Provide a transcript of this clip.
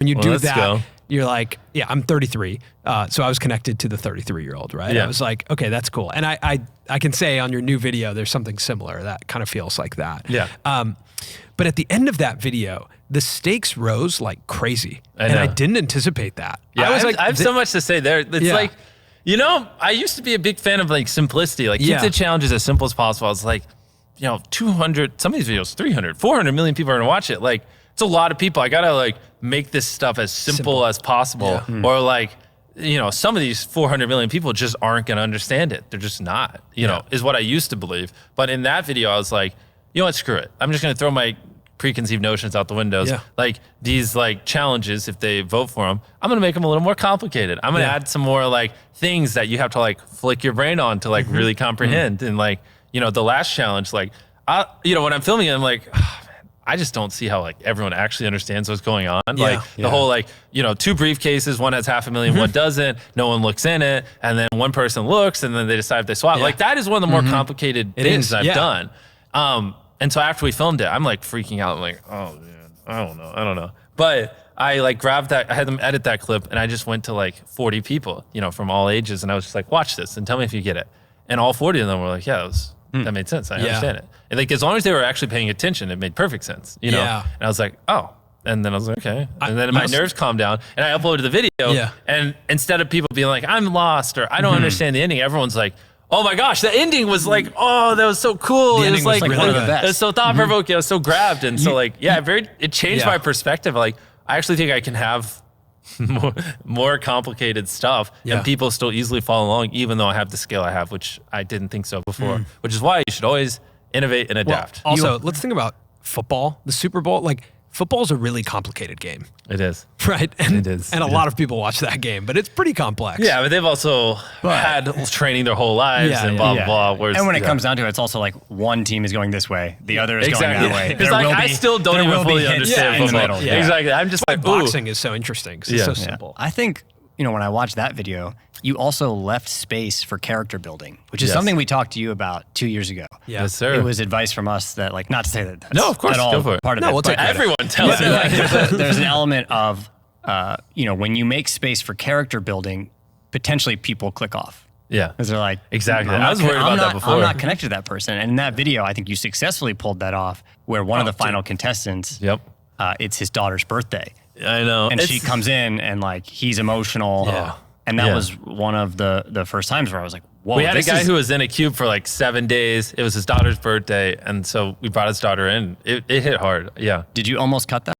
When you do that, you're like, yeah, I'm 33. So I was connected to the 33-year-old, right? Yeah. I was like, okay, that's cool. And I can say on your new video, there's something similar that kind of feels like that. Yeah. But at the end of that video, the stakes rose like crazy. And I didn't anticipate that. Yeah, I have so much to say there. It's like, you know, I used to be a big fan of like simplicity, like keep the challenges as simple as possible. I was like, you know, 200, some of these videos, 300, 400 million people are gonna watch it. Like, it's a lot of people. I gotta like make this stuff as simple as possible. Yeah. Or like, you know, some of these 400 million people just aren't gonna understand it. They're just not, you know, is what I used to believe. But in that video, I was like, you know what, screw it. I'm just gonna throw my preconceived notions out the windows. Yeah. Like these like challenges, if they vote for them, I'm gonna make them a little more complicated. I'm gonna add some more like things that you have to like flick your brain on to like really comprehend. And like, you know, the last challenge, like, you know, when I'm filming it, I'm like, oh, man, I just don't see how like everyone actually understands what's going on. Like the whole like, you know, 2 briefcases, one has 500,000, one doesn't, no one looks in it. And then one person looks and then they decide if they swap. Like that is one of the more complicated things I've done. And so after we filmed it, I'm like freaking out. I'm like, oh man, I don't know. But I like grabbed that, I had them edit that clip and I just went to like 40 people, you know, from all ages. And I was just like, watch this and tell me if you get it. And all 40 of them were like, yeah, that made sense. I understand it. And like, as long as they were actually paying attention, it made perfect sense, you know? And I was like, oh. And then I was like, okay. And then my nerves calmed down and I uploaded the video. And instead of people being like, I'm lost or I don't understand the ending, everyone's like, oh my gosh, the ending was like, oh, that was so cool. It was like one of the best. It was so thought provoking. I was so grabbed. And so like, it changed my perspective. Like, I actually think I can have more complicated stuff and people still easily follow along, even though I have the scale I have, which I didn't think so before, which is why you should always innovate and adapt. Well, also, let's think about football, the Super Bowl. Like, football's a really complicated game. It is. Right? And, it is. And a lot of people watch that game, but it's pretty complex. Yeah, but they've also had training their whole lives and blah, blah, blah. And when it comes down to it, it's also like one team is going this way, the other is going that way. Because like, I still don't even fully understand football. Exactly. I'm just like, boxing is so interesting because it's so simple. I think, you know, when I watched that video, you also left space for character building, which is something we talked to you about 2 years ago. Yes, sir. It was advice from us that, like, not to say that that's no, of course, at all go for it. part of it. We'll take everyone tells me. Like, there's an element of, you know, when you make space for character building, potentially people click off. Yeah. Because they're like, exactly. I was worried about that before. I'm not connected to that person. And in that video, I think you successfully pulled that off, where one of the final contestants, it's his daughter's birthday. I know. And she comes in and like, he's emotional. Yeah. And that was one of the first times where I was like, whoa. We had a guy who was in a cube for like 7 days. It was his daughter's birthday. And so we brought his daughter in. It hit hard. Yeah. Did you almost cut that?